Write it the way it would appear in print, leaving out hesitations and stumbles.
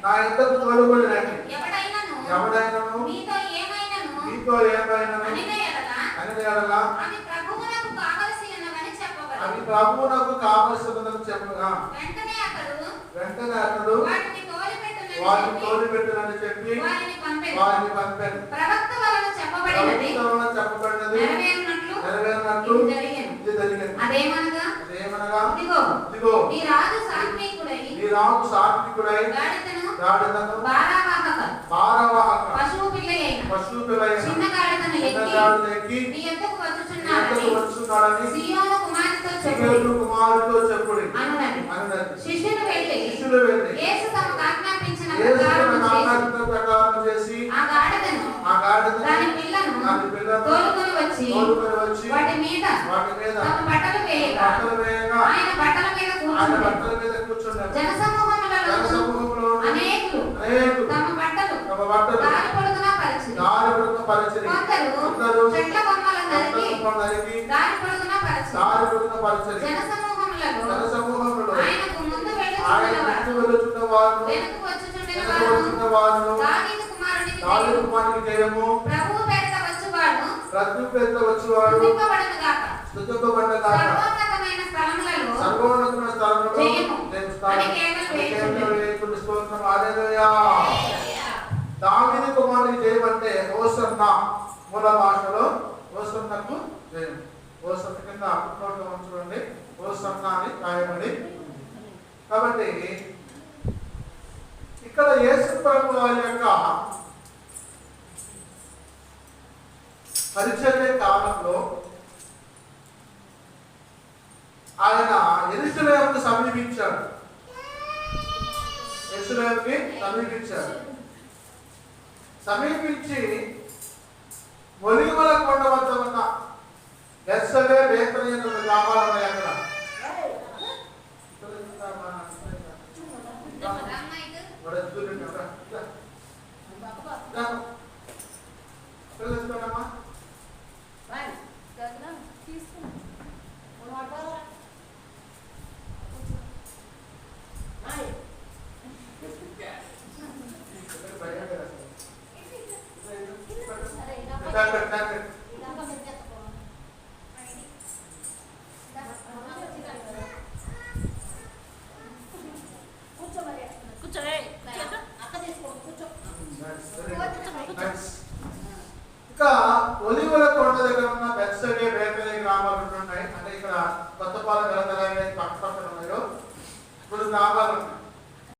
నా యుద్ధకు తోడుబడి రండి. ఎవడైనను మీతో ఏమైనను అని ఎడలా అది ప్రభువునకు కావలసినవని చెప్పగా వెంటనే అతడు వాటిని తోలిపెట్టునని చెప్పి వారిని పంపాడు. ప్రవక్త వలన చెప్పబడినది నెరవేరినట్లు ఇది జరిగింది. అదేమనగా ఇదిగో నీ రాజు సాత్వికుడై గాడిదను భారవాహక పశువు పిల్ల చిన్న గాడిదను ఎక్కి నీ యొద్దకు వచ్చుచున్నాడని సీయోను కుమారుతో చెప్పుడి అన్నది. శిష్యులు వెళ్ళి యేసు తమకు ఆజ్ఞాపించిన ప్రకారం చేసి ఆ గాడిదను దాని పిల్లను తోలుకొని వచ్చి వాటి మీద తమ బట్టలు వేయగా ఆయన బట్టల మీద కూర్చున్నారు. జనసమూహములలో అనేకులు తమ బట్టలు దారి పొడుగునా పరిచిరి. కొందరు చెట్ల కొమ్మలను నరికి దారి పొడుగునా పరిచిరి. జనసమూహములలో ఆయనకు ముందు వెళ్ళుచున్న వారు వెనుక వచ్చుచుండిన వారు దావీదు కుమారునికి జయము ప్రభువు పేరిట వచ్చువాడు స్తుతింపబడును గాక. సర్వోన్నతమైన స్థలములలో జయము స్తోత్రం. హల్లెలూయా. దావీదు కుమారునికి జయం అంటే హోసన్నా. మూల భాషలో హోసన్నకు జయం. హోసన్న కింద ఫుట్నోట్ ఉంచుకోండి. హోసన్నా అని రాయబడి. కాబట్టి ఇక్కడ యేసు ప్రభువు వారి యొక్క పరిచర్య కాలంలో ఆయన యెరూషలేముకు సమీపించాడు. సమీపించి ఒలీవల కొండ వద్ద ఉన్న బెత్సగే బేతనీ అనే గ్రామాలు ఉన్నాయి. అక్కడ